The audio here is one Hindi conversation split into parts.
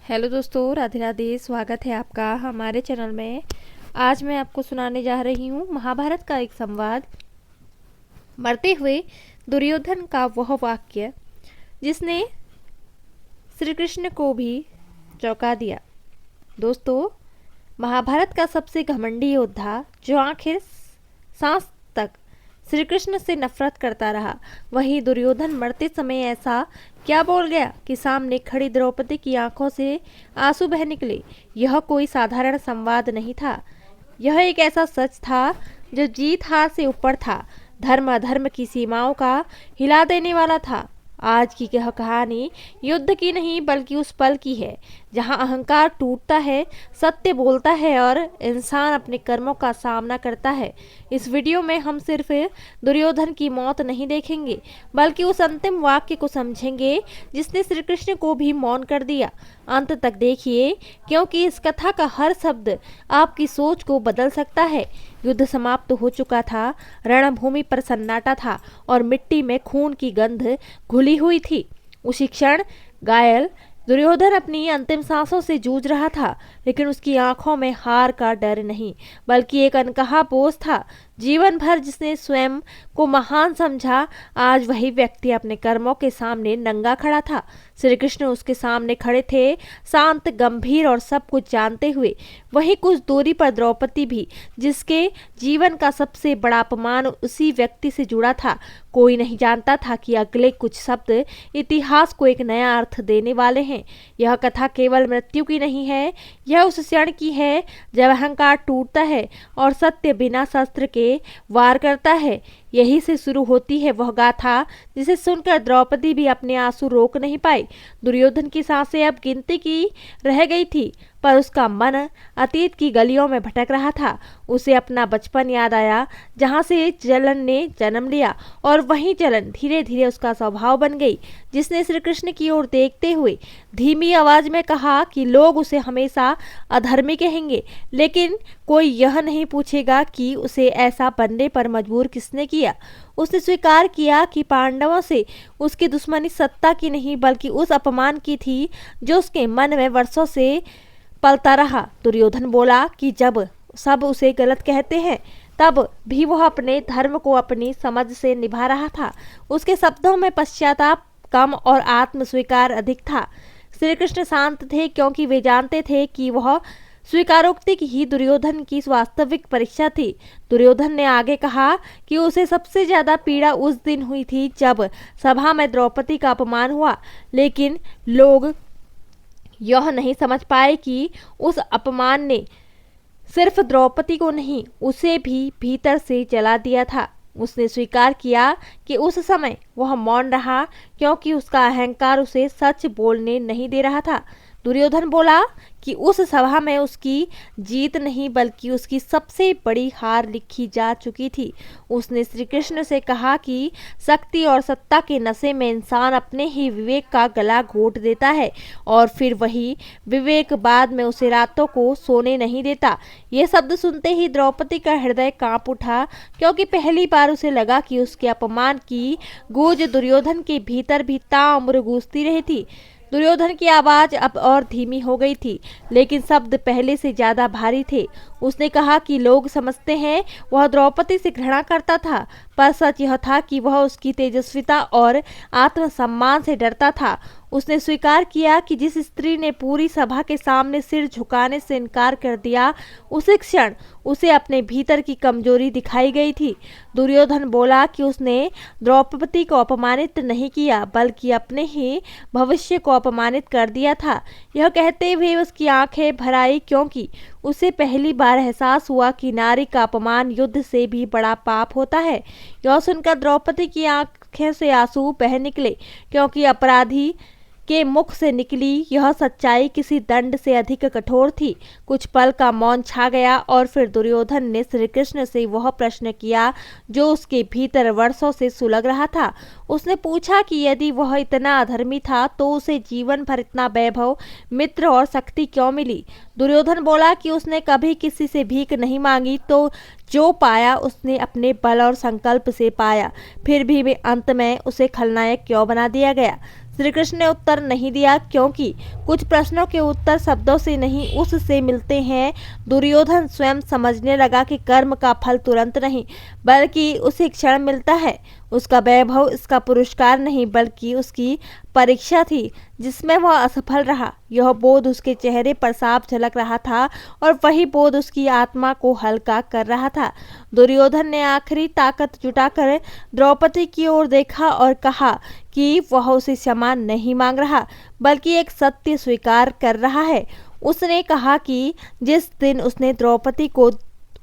हेलो दोस्तों, राधे राधे। स्वागत है आपका हमारे चैनल में। आज मैं आपको सुनाने जा रही हूँ महाभारत का एक संवाद, मरते हुए दुर्योधन का वह वाक्य जिसने श्री कृष्ण को भी चौंका दिया। दोस्तों, महाभारत का सबसे घमंडी योद्धा जो आखिर सांस तक श्री कृष्ण से नफरत करता रहा, वही दुर्योधन मरते समय ऐसा क्या बोल गया कि सामने खड़ी द्रौपदी की आंखों से आंसू बह निकले। यह कोई साधारण संवाद नहीं था, यह एक ऐसा सच था जो जीत हार से ऊपर था, धर्म अधर्म की सीमाओं का हिला देने वाला था। आज की यह कहानी युद्ध की नहीं बल्कि उस पल की है जहां अहंकार टूटता है, सत्य बोलता है और इंसान अपने कर्मों का सामना करता है। इस वीडियो में हम सिर्फ दुर्योधन की मौत नहीं देखेंगे बल्कि उस अंतिम वाक्य को समझेंगे जिसने श्री कृष्ण को भी मौन कर दिया। अंत तक देखिए, क्योंकि इस कथा का हर शब्द आपकी सोच को बदल सकता है। युद्ध समाप्त हो चुका था, रणभूमि पर सन्नाटा था और मिट्टी में खून की गंध घुली हुई थी। उसी क्षण घायल दुर्योधन अपनी अंतिम सांसों से जूझ रहा था, लेकिन उसकी आंखों में हार का डर नहीं बल्कि एक अनकहा बोझ था। जीवन भर जिसने स्वयं को महान समझा, आज वही व्यक्ति अपने कर्मों के सामने नंगा खड़ा था। श्री कृष्ण उसके सामने खड़े थे, शांत, गंभीर और सब कुछ जानते हुए। वही कुछ दूरी पर द्रौपदी भी, जिसके जीवन का सबसे बड़ा अपमान उसी व्यक्ति से जुड़ा था। कोई नहीं जानता था कि अगले कुछ शब्द इतिहास को एक नया अर्थ देने वाले हैं। यह कथा केवल मृत्यु की नहीं है, यह उस क्षण की है जब अहंकार टूटता है और सत्य बिना शस्त्र के वार करता है। यही से शुरू होती है वह गाथा जिसे सुनकर द्रौपदी भी अपने आंसू रोक नहीं पाई। दुर्योधन की सांसें अब गिनती की रह गई थी, पर उसका मन अतीत की गलियों में भटक रहा था। उसे अपना बचपन याद आया जहां से जलन ने जन्म लिया, और वही जलन धीरे धीरे उसका स्वभाव बन गई। जिसने श्री कृष्ण की ओर देखते हुए धीमी आवाज में कहा कि लोग उसे हमेशा अधर्मी कहेंगे, लेकिन कोई यह नहीं पूछेगा कि उसे ऐसा बनने पर मजबूर किसने किया। उसने स्वीकार किया कि पांडवों से उसकी दुश्मनी सत्ता की नहीं बल्कि उस अपमान की थी जो उसके मन में वर्षों से पलता रहा। दुर्योधन बोला कि जब सब उसे गलत कहते हैं तब भी वह अपने धर्म को अपनी समझ से निभा रहा था। उसके शब्दों में पश्चाताप कम और आत्म स्वीकार अधिक था। श्री कृष्ण शांत थे क्योंकि वे जानते थे कि वह स्वीकारोक्ति की ही दुर्योधन की वास्तविक परीक्षा थी। दुर्योधन ने आगे कहा कि उसे सबसे ज्यादा पीड़ा उस दिन हुई थी जब सभा में द्रौपदी का अपमान हुआ, लेकिन लोग यह नहीं समझ पाए कि उस अपमान ने सिर्फ द्रौपदी को नहीं, उसे भी भीतर से जला दिया था। उसने स्वीकार किया कि उस समय वह मौन रहा क्योंकि उसका अहंकार उसे सच बोलने नहीं दे रहा था। दुर्योधन बोला कि उस सभा में उसकी जीत नहीं बल्कि उसकी सबसे बड़ी हार लिखी जा चुकी थी। उसने श्री कृष्ण से कहा कि शक्ति और सत्ता के नशे में इंसान अपने ही विवेक का गला घोट देता है और फिर वही विवेक बाद में उसे रातों को सोने नहीं देता। ये शब्द सुनते ही द्रौपदी का हृदय कांप उठा, क्योंकि पहली बार उसे लगा कि उसके अपमान की गूंज दुर्योधन के भीतर भी ताउम्र गूंजती रही थी। दुर्योधन की आवाज अब और धीमी हो गई थी, लेकिन शब्द पहले से ज्यादा भारी थे। उसने कहा कि लोग समझते हैं वह द्रौपदी से घृणा करता था, पर सच यह था कि वह उसकी तेजस्विता और आत्मसम्मान से डरता था। उसने स्वीकार किया कि जिस स्त्री ने पूरी सभा के सामने सिर झुकाने से इनकार कर दिया, उसी क्षण उसे अपने भीतर की कमजोरी दिखाई गई थी। दुर्योधन बोला कि उसने द्रौपदी को अपमानित नहीं किया बल्कि अपने ही भविष्य को अपमानित कर दिया था। यह कहते हुए उसकी आंखें भर आई, क्योंकि उसे पहली बार एहसास हुआ कि नारी का अपमान युद्ध से भी बड़ा पाप होता है। यह सुनकर द्रौपदी की आंखें से आंसू बह निकले, क्योंकि अपराधी के मुख से निकली यह सच्चाई किसी दंड से अधिक कठोर थी। कुछ पल का मौन छा गया और फिर दुर्योधन ने श्री कृष्ण से वह प्रश्न किया जो उसके भीतर वर्षों से सुलग रहा था। उसने पूछा कि यदि वह इतना अधर्मी था तो उसे जीवन भर इतना वैभव, मित्र और शक्ति क्यों मिली। दुर्योधन बोला कि उसने कभी किसी से भीख नहीं मांगी, तो जो पाया उसने अपने बल और संकल्प से पाया। फिर भी अंत में उसे खलनायक क्यों बना दिया गया। श्री कृष्ण ने उत्तर नहीं दिया, क्योंकि कुछ प्रश्नों के उत्तर शब्दों से नहीं उससे मिलते हैं। दुर्योधन स्वयं समझने लगा कि कर्म का फल तुरंत नहीं बल्कि उसी क्षण मिलता है। उसका वैभव इसका पुरस्कार नहीं बल्कि उसकी परीक्षा थी जिसमें वह असफल रहा। यह बोध उसके चेहरे पर साफ झलक रहा था और वही बोध उसकी आत्मा को हल्का कर रहा था। दुर्योधन ने आखिरी ताकत जुटाकर द्रौपदी की ओर देखा और कहा कि वह उसे क्षमा नहीं मांग रहा बल्कि एक सत्य स्वीकार कर रहा है। उसने कहा कि जिस दिन उसने द्रौपदी को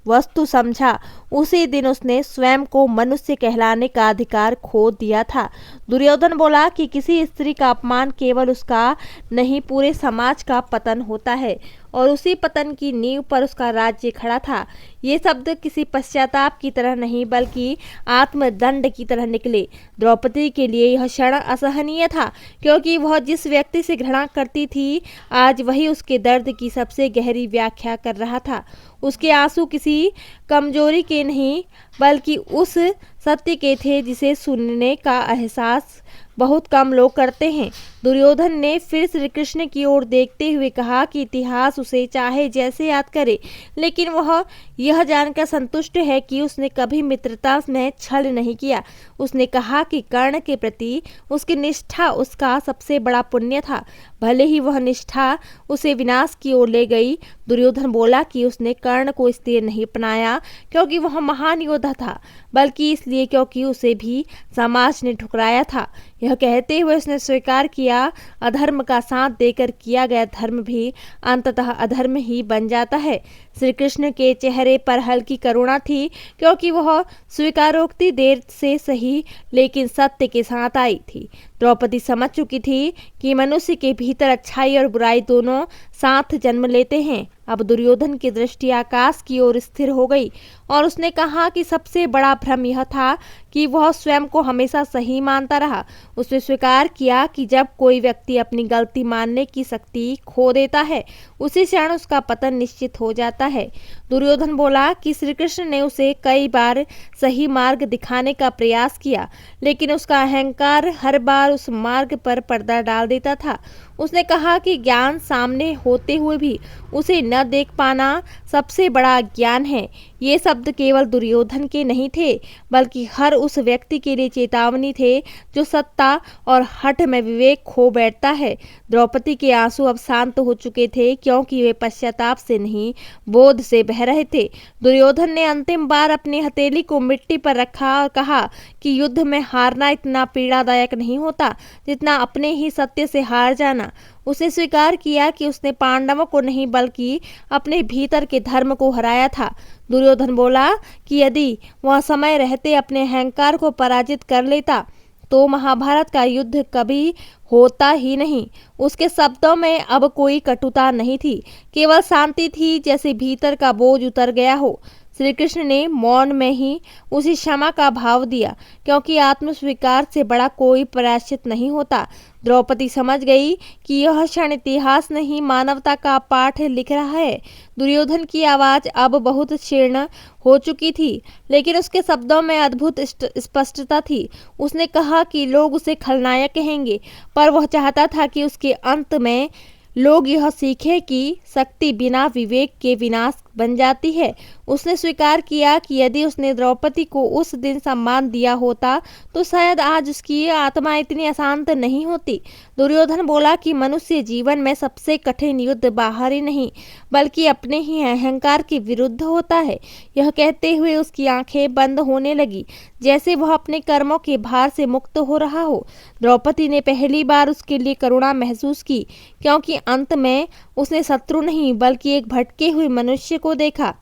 वस्तु समझा उसी दिन उसने स्वयं को मनुष्य कहलाने का अधिकार खो दिया था। दुर्योधन बोला कि किसी स्त्री का अपमान केवल उसका नहीं पूरे समाज का पतन होता है और उसी पतन की नींव पर उसका राज्य खड़ा था। ये शब्द किसी पश्चाताप की तरह नहीं बल्कि आत्मदंड की तरह निकले। द्रौपदी के लिए यह क्षण असहनीय था, क्योंकि वह जिस व्यक्ति से घृणा करती थी आज वही उसके दर्द की सबसे गहरी व्याख्या कर रहा था। उसके आंसू किसी कमजोरी के नहीं बल्कि उस सत्य के थे जिसे सुनने का एहसास बहुत कम लोग करते हैं। दुर्योधन ने फिर श्री कृष्ण की ओर देखते हुए कहा कि इतिहास उसे चाहे जैसे याद करे, लेकिन वह यह जानकर संतुष्ट है कि उसने कभी मित्रता में छल नहीं किया। उसने कहा कि कर्ण के प्रति उसकी निष्ठा उसका सबसे बड़ा पुण्य था, भले ही वह निष्ठा उसे विनाश की ओर ले गई। दुर्योधन बोला कि उसने कर्ण को इसलिए नहीं अपनाया क्योंकि वह महान योद्धा था, बल्कि इसलिए क्योंकि उसे भी समाज ने ठुकराया था। यह कहते हुए उसने स्वीकार किया, अधर्म का साथ देकर किया गया धर्म भी अंततः अधर्म ही बन जाता है। श्री कृष्ण के चेहरे पर हल्की करुणा थी, क्योंकि वह स्वीकारोक्ति देर से सही लेकिन सत्य के साथ आई थी। द्रौपदी समझ चुकी थी कि मनुष्य के भीतर अच्छाई और बुराई दोनों साथ जन्म लेते हैं। अब दुर्योधन की दृष्टि आकाश की ओर स्थिर हो गई और उसने कहा कि सबसे बड़ा भ्रम यह था कि वह स्वयं को हमेशा सही मानता रहा। उसने स्वीकार किया कि जब कोई व्यक्ति अपनी गलती मानने की शक्ति खो देता है उसी क्षण उसका पतन निश्चित हो जाता है। दुर्योधन बोला कि श्री कृष्ण ने उसे कई बार सही मार्ग दिखाने का प्रयास किया, लेकिन उसका अहंकार हर बार उस मार्ग पर पर्दा डाल देता था। उसने कहा कि ज्ञान सामने होते हुए भी उसे न देख पाना सबसे बड़ा ज्ञान है। ये शब्द केवल दुर्योधन के नहीं थे बल्कि हर उस व्यक्ति के लिए चेतावनी थे जो सत्ता और हठ में विवेक खो बैठता है। द्रौपदी के आंसू अब शांत हो चुके थे, क्योंकि वे पश्चाताप से नहीं बोध से बह रहे थे। दुर्योधन ने अंतिम बार अपनी हथेली को मिट्टी पर रखा और कहा कि युद्ध में हारना इतना पीड़ादायक नहीं होता जितना अपने ही सत्य से हार जाना। उसे स्वीकार किया कि उसने पांडवों को नहीं बल्कि अपने भीतर के धर्म को हराया था। दुर्योधन बोला कि यदि वह समय रहते अपने अहंकार को पराजित कर लेता तो महाभारत का युद्ध कभी होता ही नहीं। उसके शब्दों में अब कोई कटुता नहीं थी, केवल शांति थी, जैसे भीतर का बोझ उतर गया हो। श्री कृष्ण ने मौन में ही उसी क्षमा का भाव दिया, क्योंकि आत्मस्वीकार से बड़ा कोई प्रायश्चित नहीं होता। द्रौपदी समझ गई कि यह क्षण इतिहास नहीं मानवता का पाठ लिख रहा है। दुर्योधन की आवाज अब बहुत क्षीण हो चुकी थी, लेकिन उसके शब्दों में अद्भुत स्पष्टता थी। उसने कहा कि लोग उसे खलनायक कहेंगे, पर वह चाहता था कि उसके अंत में लोग यह सीखे कि शक्ति बिना विवेक के विनाश बन जाती है। उसने स्वीकार किया कि यदि उसने द्रौपदी को उस दिन सम्मान दिया होता तो शायद आज उसकी आत्मा इतनी अशांत नहीं होती। दुर्योधन बोला कि मनुष्य जीवन में सबसे कठिन युद्ध बाहर ही नहीं बल्कि अपने ही अहंकार के विरुद्ध होता है। यह कहते हुए उसकी आंखें बंद होने लगी, जैसे वह अपने कर्मों के भार से मुक्त हो रहा हो। द्रौपदी ने पहली बार उसके लिए करुणा महसूस की, क्योंकि अंत में उसने शत्रु नहीं बल्कि एक भटके हुए मनुष्य को देखा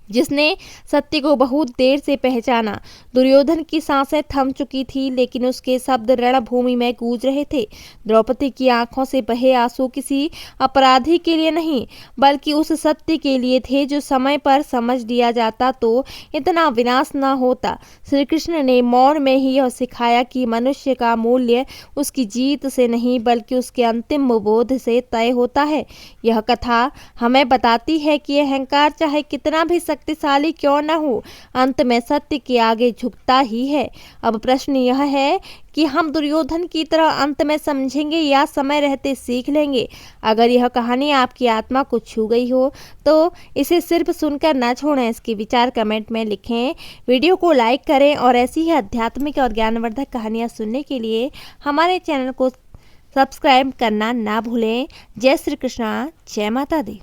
जिसने सत्य को बहुत देर से पहचाना। दुर्योधन की सांसें थम चुकी थी, लेकिन उसके शब्द रणभूमि में गूंज रहे थे। द्रौपदी की आंखों से बहे आंसू किसी अपराधी के लिए नहीं बल्कि उस सत्य के लिए थे जो समय पर समझ लिया जाता तो इतना विनाश न होता। श्री कृष्ण ने मौन में ही यह सिखाया कि मनुष्य का मूल्य उसकी जीत से नहीं बल्कि उसके अंतिम बोध से तय होता है। यह कथा हमें बताती है कि अहंकार चाहे कितना भी शक्तिशाली क्यों न हो, अंत में सत्य के आगे झुकता ही है। अब प्रश्न यह है कि हम दुर्योधन की तरह अंत में समझेंगे या समय रहते सीख लेंगे। अगर यह कहानी आपकी आत्मा को छू गई हो तो इसे सिर्फ सुनकर न छोड़ें, इसके विचार कमेंट में लिखें, वीडियो को लाइक करें और ऐसी ही आध्यात्मिक और ज्ञानवर्धक कहानियाँ सुनने के लिए हमारे चैनल को सब्सक्राइब करना ना भूलें। जय श्री कृष्णा, जय माता दी।